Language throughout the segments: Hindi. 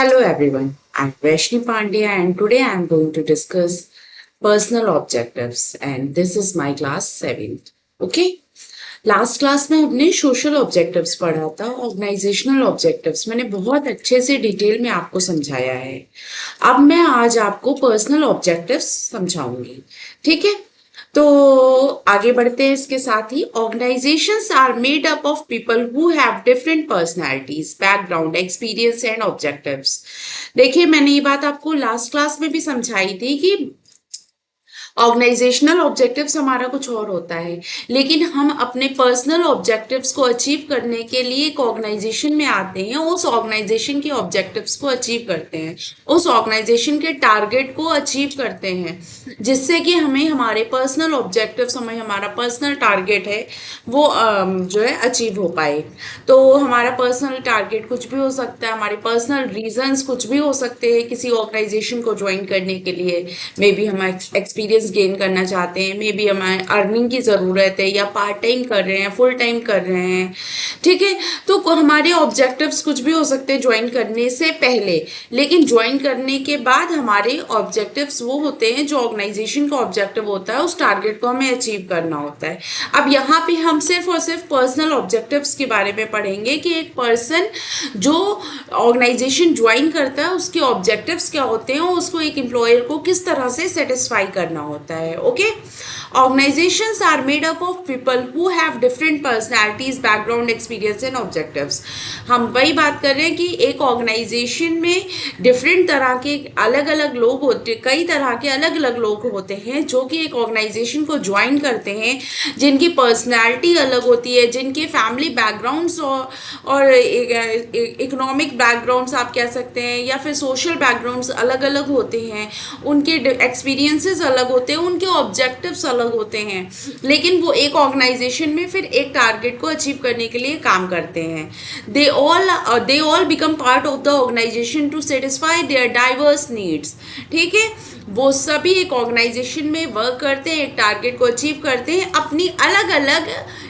Hello everyone, I'm Vaishni Pandya and today I'm going to discuss personal objectives and this is my class 7th. Okay? Last class में हमने सोशल ऑब्जेक्टिव्स पढ़ा था। ऑर्गेनाइजेशनल ऑब्जेक्टिव्स मैंने बहुत अच्छे से डिटेल में आपको समझाया है। अब मैं आज आपको पर्सनल ऑब्जेक्टिव्स समझाऊंगी। ठीक है, तो आगे बढ़ते हैं। इसके साथ ही organizations are made up of people who have different personalities, background, experience and objectives. देखिए, मैंने ये बात आपको लास्ट क्लास में भी समझाई थी कि ऑर्गेनाइजेशनल ऑब्जेक्टिव्स हमारा कुछ और होता है, लेकिन हम अपने पर्सनल ऑब्जेक्टिव्स को अचीव करने के लिए एक ऑर्गेनाइजेशन में आते हैं, उस ऑर्गेनाइजेशन के ऑब्जेक्टिव्स को अचीव करते हैं, उस ऑर्गेनाइजेशन के टारगेट को अचीव करते हैं, जिससे कि हमें हमारे पर्सनल ऑब्जेक्टिव्स, हमें हमारा पर्सनल टारगेट है वो जो है अचीव हो पाए। तो हमारा पर्सनल टारगेट कुछ भी हो सकता है, हमारे पर्सनल रीजंस कुछ भी हो सकते हैं किसी ऑर्गेनाइजेशन को ज्वाइन करने के लिए। मे बी हम एक्सपीरियंस गेन करना चाहते हैं, मे बी हमें अर्निंग की ज़रूरत है, या पार्ट टाइम कर रहे हैं, फुल टाइम कर रहे हैं। ठीक है, तो हमारे ऑब्जेक्टिव्स कुछ भी हो सकते हैं ज्वाइन करने से पहले, लेकिन ज्वाइन करने के बाद हमारे ऑब्जेक्टिव्स वो होते हैं जो ऑर्गेनाइजेशन का ऑब्जेक्टिव होता है, उस टारगेट को हमें अचीव करना होता है। अब यहाँ पे हम सिर्फ और सिर्फ पर्सनल ऑब्जेक्टिव्स के बारे में पढ़ेंगे कि एक पर्सन जो ऑर्गेनाइजेशन ज्वाइन करता है उसके ऑब्जेक्टिव्स क्या होते हैं और उसको एक एम्प्लॉयर को किस तरह से सेटिस्फाई करना होता है। Okay, organisations are made up of people who have different personalities, background, experience and objectives. हम वही बात कर रहे हैं कि एक ऑर्गेनाइजेशन में डिफरेंट तरह के अलग अलग लोग होते, कई तरह के अलग अलग लोग होते हैं जो कि एक ऑर्गेनाइजेशन को ज्वाइन करते हैं, जिनकी पर्सनैलिटी अलग होती है, जिनके फैमिली बैकग्राउंड्स और इकोनॉमिक बैकग्राउंड्स आप कह सकते हैं, या फिर सोशल बैकग्राउंड्स अलग अलग होते हैं, उनके एक्सपीरियंसेस अलग होते हैं, उनके ऑब्जेक्टिव्स अलग होते हैं, लेकिन वो एक ऑर्गेनाइजेशन में फिर एक टारगेट को अचीव करने के लिए काम करते हैं। They all become part of the organisation to satisfy their diverse needs. ठीक है, वो सभी एक ऑर्गेनाइजेशन में वर्क करते हैं, एक टारगेट को अचीव करते हैं अपनी अलग अलग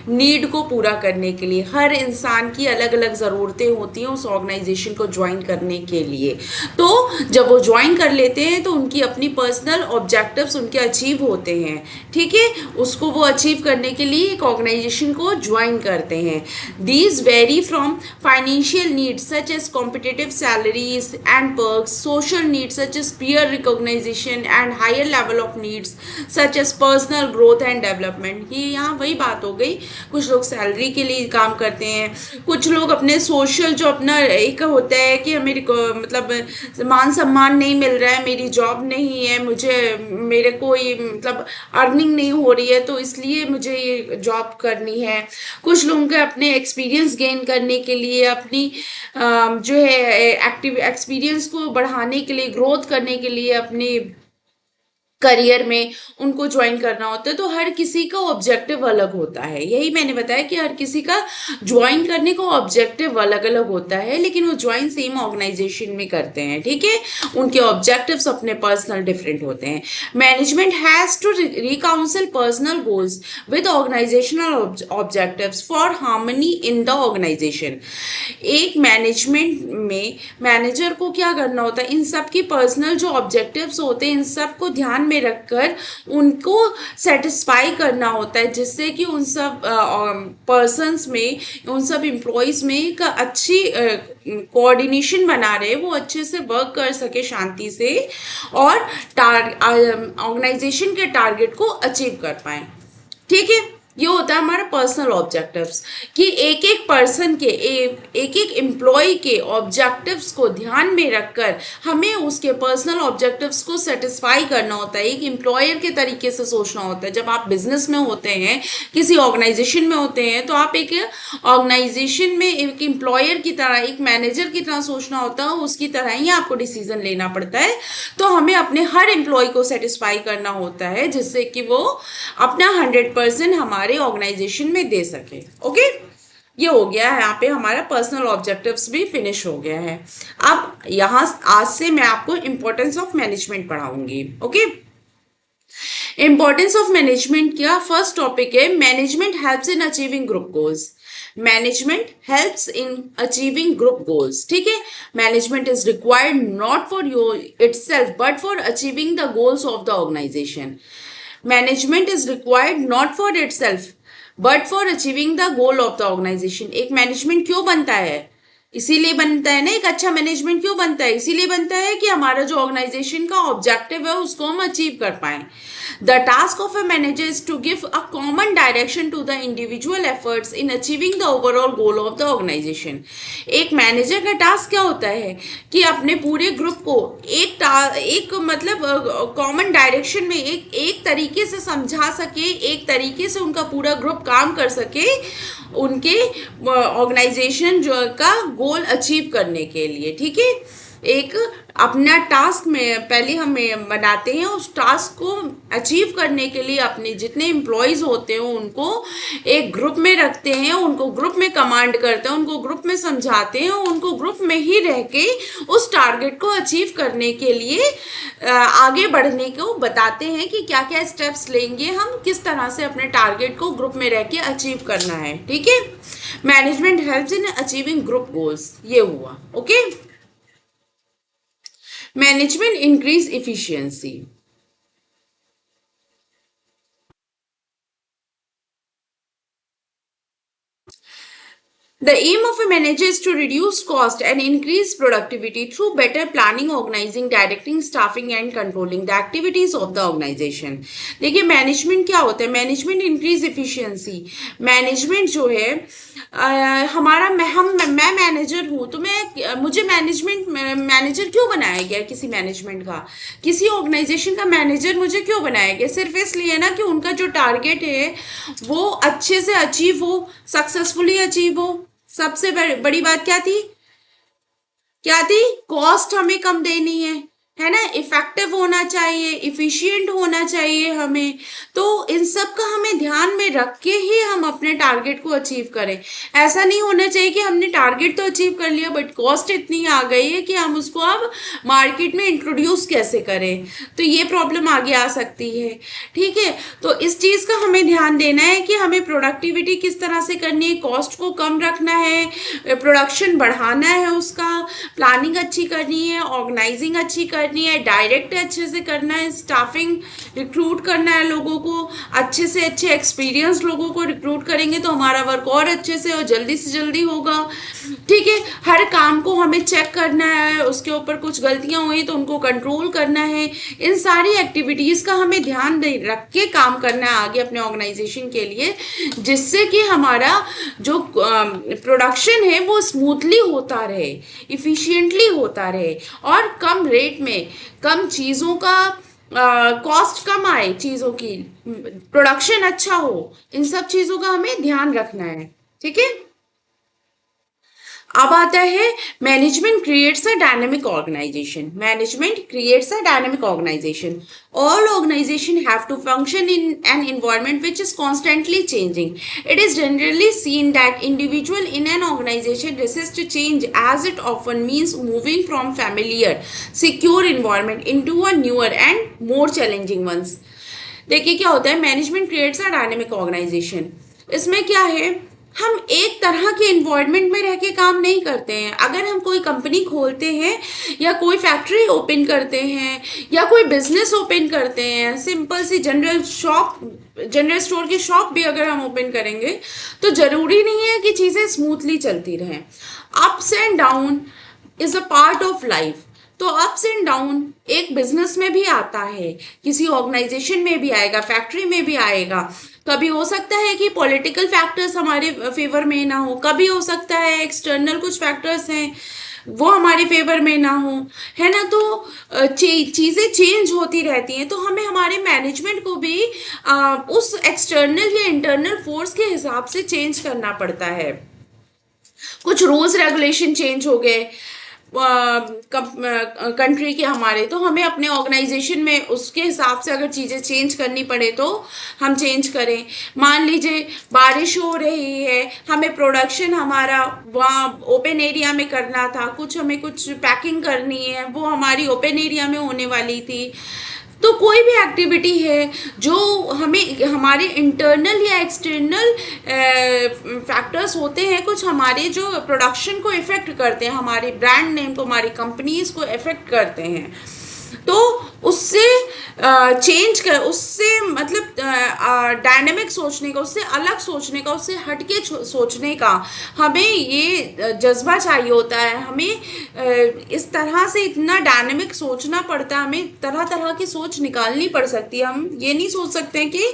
नीड को पूरा करने के लिए। हर इंसान की अलग अलग ज़रूरतें होती हैं उस ऑर्गेनाइजेशन को ज्वाइन करने के लिए। तो जब वो ज्वाइन कर लेते हैं तो उनकी अपनी पर्सनल ऑब्जेक्टिव्स उनके अचीव होते हैं। ठीक है, उसको वो अचीव करने के लिए एक ऑर्गेनाइजेशन को ज्वाइन करते हैं। These vary from financial needs such as competitive salaries and perks, social needs such as peer recognition and higher level of needs such as personal growth and development. ये यहाँ वही बात हो गई, कुछ लोग सैलरी के लिए काम करते हैं, कुछ लोग अपने सोशल, जो अपना एक होता है कि हमें मतलब मान सम्मान नहीं मिल रहा है, मेरी जॉब नहीं है, मेरे को ये मतलब अर्निंग नहीं हो रही है, तो इसलिए मुझे ये जॉब करनी है। कुछ लोगों के अपने एक्सपीरियंस गेन करने के लिए, अपनी जो है एक्टिव एक्सपीरियंस को बढ़ाने के लिए, ग्रोथ करने के लिए अपनी करियर में उनको ज्वाइन करना होता है। तो हर किसी का ऑब्जेक्टिव अलग होता है। यही मैंने बताया कि हर किसी का ज्वाइन करने का ऑब्जेक्टिव अलग अलग होता है, लेकिन वो ज्वाइन सेम ऑर्गेनाइजेशन में करते हैं। ठीक है, उनके ऑब्जेक्टिव्स अपने पर्सनल डिफरेंट होते हैं। Management has to reconcile personal goals with organisational objectives for harmony in the organisation. एक मैनेजमेंट में मैनेजर को क्या करना होता है, इन सब की पर्सनल जो ऑब्जेक्टिव्स होते हैं इन सब को ध्यान में रखकर उनको सेटिस्फाई करना होता है, जिससे कि उन सब पर्सन्स में, उन सब एम्प्लॉयज़ में एक अच्छी कोऑर्डिनेशन बना रहे, वो अच्छे से वर्क कर सके शांति से और ऑर्गेनाइजेशन के टारगेट को अचीव कर पाए। ठीक है, ये होता है हमारा पर्सनल ऑब्जेक्टिव्स कि एक एक पर्सन के, एक एक एम्प्लॉय के ऑब्जेक्टिव्स को ध्यान में रखकर हमें उसके पर्सनल ऑब्जेक्टिव्स को सेटिस्फाई करना होता है। एक एम्प्लॉयर के तरीके से सोचना होता है। जब आप बिजनेस में होते हैं, किसी ऑर्गेनाइजेशन में होते हैं, तो आप एक ऑर्गेनाइजेशन में एक एम्प्लॉयर की तरह, एक मैनेजर की तरह सोचना होता है, उसकी तरह ही आपको डिसीजन लेना पड़ता है। तो हमें अपने हर एम्प्लॉय को सेटिस्फाई करना होता है, जिससे कि वो अपना 100% हमारे ऑर्गेनाइजेशन में दे सके। ओके, ये हो गया है, यहाँ पे हमारा पर्सनल ऑब्जेक्टिव्स भी फिनिश हो गया है। अब यहाँ आज से मैं आपको इंपॉर्टेंस ऑफ मैनेजमेंट पढ़ाऊंगी। ओके, इंपॉर्टेंस ऑफ मैनेजमेंट का फर्स्ट टॉपिक है management helps in achieving group goals. Management helps in achieving group goals. ठीक है, Management is required not for you itself but for achieving the goals of the organization. Management is required not for itself but for achieving the goal of the organization. एक मैनेजमेंट क्यों बनता है? इसीलिए बनता है ना। एक अच्छा मैनेजमेंट क्यों बनता है? इसीलिए बनता है कि हमारा जो ऑर्गेनाइजेशन का ऑब्जेक्टिव है उसको हम अचीव कर पाए। The task of a manager is to give a common direction to the individual efforts in achieving the overall goal of the organisation. एक मैनेजर का टास्क क्या होता है कि अपने पूरे ग्रुप को एक मतलब कॉमन डायरेक्शन में एक तरीके से समझा सके, एक तरीके से उनका पूरा ग्रुप काम कर सके उनके ऑर्गेनाइजेशन जो का गोल अचीव करने के लिए। ठीक है, एक अपना टास्क में पहले हम बनाते हैं, उस टास्क को अचीव करने के लिए अपने जितने एम्प्लॉयज़ होते हैं उनको एक ग्रुप में रखते हैं, उनको ग्रुप में कमांड करते हैं, उनको ग्रुप में समझाते हैं, उनको ग्रुप में ही रह के उस टारगेट को अचीव करने के लिए आगे बढ़ने को बताते हैं कि क्या क्या स्टेप्स लेंगे हम, किस तरह से अपने टारगेट को ग्रुप में रह के अचीव करना है। ठीक है, management helps in achieving group goals, ये हुआ। Okay, management increase efficiency. The aim of a manager is to reduce cost and increase productivity through better planning, organizing, directing, staffing and controlling the activities of the organization. देखिए मैनेजमेंट क्या होता है? Management increase efficiency. मैनेजमेंट जो है हमारा मैं मैनेजर हूँ तो मुझे मैनेजर क्यों बनाया गया? किसी मैनेजमेंट का, किसी ऑर्गेनाइजेशन का मैनेजर मुझे क्यों बनाया गया? सिर्फ इसलिए ना कि उनका जो टारगेट है वो अच्छे से अचीव हो, सक्सेसफुली अचीव हो। सबसे बड़ी बात क्या थी? क्या थी? कॉस्ट हमें कम देनी है ना, इफेक्टिव होना चाहिए, इफिशिएंट होना चाहिए हमें। तो इन सब का हमें ध्यान में रख के ही हम अपने टारगेट को अचीव करें। ऐसा नहीं होना चाहिए कि हमने टारगेट तो अचीव कर लिया बट कॉस्ट इतनी आ गई है कि हम उसको अब मार्केट में इंट्रोड्यूस कैसे करें, तो ये प्रॉब्लम आगे आ सकती है। ठीक है, तो इस चीज़ का हमें ध्यान देना है कि हमें प्रोडक्टिविटी किस तरह से करनी है, कॉस्ट को कम रखना है, प्रोडक्शन बढ़ाना है, उसका प्लानिंग अच्छी करनी है, ऑर्गेनाइजिंग अच्छी करनी है, डायरेक्ट अच्छे से करना है, स्टाफिंग रिक्रूट करना है, लोगों को अच्छे से अच्छे एक्सपीरियंस लोगों को रिक्रूट करेंगे तो हमारा वर्क और अच्छे से और जल्दी से जल्दी होगा। ठीक है, हर काम को हमें चेक करना है, उसके ऊपर कुछ गलतियां हुई तो उनको कंट्रोल करना है। इन सारी एक्टिविटीज़ का हमें ध्यान रख के काम करना है आगे अपने ऑर्गेनाइजेशन के लिए, जिससे कि हमारा जो प्रोडक्शन है वो स्मूथली होता रहे, इफिशिएंटली होता रहे और कम रेट में, कम चीज़ों का कॉस्ट कम आए, चीज़ों की प्रोडक्शन अच्छा हो, इन सब चीज़ों का हमें ध्यान रखना है। ठीक है, अब आता है management creates a dynamic organisation. Management creates a dynamic organisation. All organizations have to function in an environment which is constantly changing. It is generally seen that individual in an organization resist change as it often means moving from familiar, secure environment into a newer and more challenging ones. देखिए क्या होता है, management creates a dynamic organisation. इसमें क्या है, हम एक तरह के इन्वायरमेंट में रह के काम नहीं करते हैं। अगर हम कोई कंपनी खोलते हैं या कोई फैक्ट्री ओपन करते हैं या कोई बिजनेस ओपन करते हैं, सिंपल सी जनरल स्टोर की शॉप भी अगर हम ओपन करेंगे तो ज़रूरी नहीं है कि चीज़ें स्मूथली चलती रहें। Ups and down is a part of life. तो अप्स एंड डाउन एक बिजनेस में भी आता है, किसी ऑर्गेनाइजेशन में भी आएगा, फैक्ट्री में भी आएगा। कभी हो सकता है कि पॉलिटिकल फैक्टर्स हमारे फेवर में ना हो, कभी हो सकता है एक्सटर्नल कुछ फैक्टर्स हैं वो हमारे फेवर में ना हो, है ना। तो चीज़ें चेंज होती रहती हैं, तो हमें हमारे मैनेजमेंट को भी उस एक्सटर्नल या इंटरनल फोर्स के हिसाब से चेंज करना पड़ता है। कुछ रूल्स रेगुलेशन चेंज हो गए कंट्री के हमारे, तो हमें अपने ऑर्गेनाइजेशन में उसके हिसाब से अगर चीज़ें चेंज करनी पड़े तो हम चेंज करें। मान लीजिए बारिश हो रही है, हमें प्रोडक्शन हमारा वहाँ ओपन एरिया में करना था, कुछ हमें कुछ पैकिंग करनी है वो हमारी ओपन एरिया में होने वाली थी, तो कोई भी एक्टिविटी है जो हमें हमारे इंटरनल या एक्सटर्नल फैक्टर्स होते हैं, कुछ हमारे जो प्रोडक्शन को इफेक्ट करते हैं, हमारे ब्रांड नेम को, हमारी कंपनीज को इफेक्ट करते हैं, तो उससे चेंज कर, उससे मतलब डायनेमिक सोचने का, उससे अलग सोचने का, उससे हटके सोचने का हमें ये जज्बा चाहिए होता है। हमें इस तरह से इतना डायनेमिक सोचना पड़ता है, हमें तरह तरह की सोच निकालनी पड़ सकती है। हम ये नहीं सोच सकते कि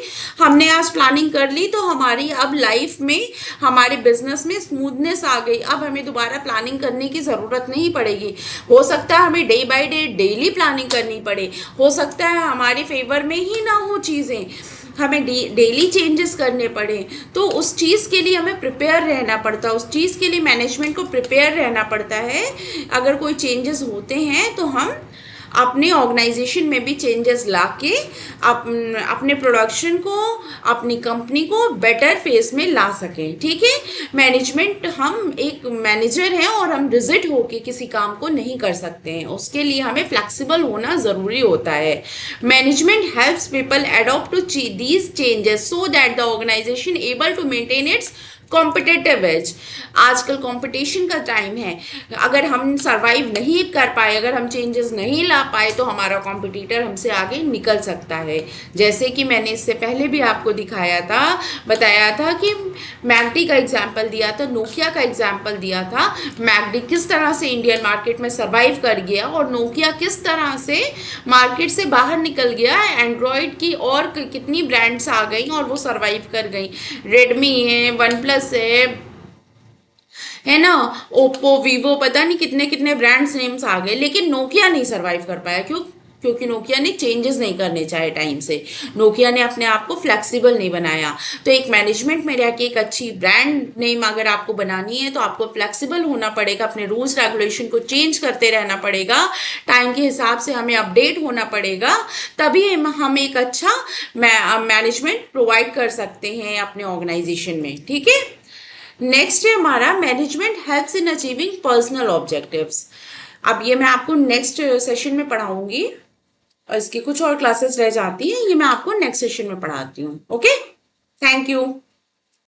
हमने आज प्लानिंग कर ली तो हमारी अब लाइफ में, हमारे बिजनेस में स्मूथनेस आ गई, अब हमें दोबारा प्लानिंग करने की ज़रूरत नहीं पड़ेगी। हो सकता है हमें day by day daily planning करनी पड़े, हो सकता है हमारे फेवर में ही ना हो चीज़ें, हमें डेली चेंजेस करने पड़े। तो उस चीज़ के लिए हमें प्रिपेयर रहना पड़ता है, उस चीज़ के लिए मैनेजमेंट को प्रिपेयर रहना पड़ता है। अगर कोई चेंजेस होते हैं तो हम अपने ऑर्गेनाइजेशन में भी चेंजेस लाके अपने प्रोडक्शन को, अपनी कंपनी को बेटर फेस में ला सकें। ठीक है, मैनेजमेंट, हम एक मैनेजर हैं और हम रिजिड होके किसी काम को नहीं कर सकते हैं, उसके लिए हमें फ्लेक्सिबल होना ज़रूरी होता है। Management helps people adopt to these changes so that the organisation able to maintain its competitive edge. आजकल कंपटीशन का टाइम है, अगर हम सरवाइव नहीं कर पाए, अगर हम चेंजेस नहीं ला पाए तो हमारा कॉम्पिटिटर हमसे आगे निकल सकता है। जैसे कि मैंने इससे पहले भी आपको दिखाया था, बताया था कि मैकडी का एग्जाम्पल दिया था, नोकिया का एग्जाम्पल दिया था। मैकडी किस तरह से इंडियन मार्केट में सर्वाइव कर गया और नोकिया किस तरह से मार्केट से बाहर निकल गया। एंड्रॉयड की और कितनी ब्रांड्स आ गई और वो सर्वाइव कर गई। रेडमी है, वन प्लस है ना, ओप्पो, वीवो, पता नहीं कितने कितने ब्रांड्स नेम्स आ गए, लेकिन नोकिया नहीं सरवाइव कर पाया। क्यों? क्योंकि नोकिया ने चेंजेस नहीं करने चाहे टाइम से, नोकिया ने अपने आप को फ्लेक्सिबल नहीं बनाया। तो एक मैनेजमेंट में रह के एक अच्छी ब्रांड नेम अगर आपको बनानी है तो आपको फ्लेक्सिबल होना पड़ेगा, अपने रूल्स रेगुलेशन को चेंज करते रहना पड़ेगा, टाइम के हिसाब से हमें अपडेट होना पड़ेगा, तभी हम एक अच्छा मैनेजमेंट प्रोवाइड कर सकते हैं अपने ऑर्गेनाइजेशन में। ठीक है, नेक्स्ट है हमारा management helps in achieving personal objectives. अब ये मैं आपको नेक्स्ट सेशन में पढ़ाऊंगी, और इसकी कुछ और क्लासेस रह जाती हैं, ये मैं आपको नेक्स्ट सेशन में पढ़ाती हूँ। Okay, thank you.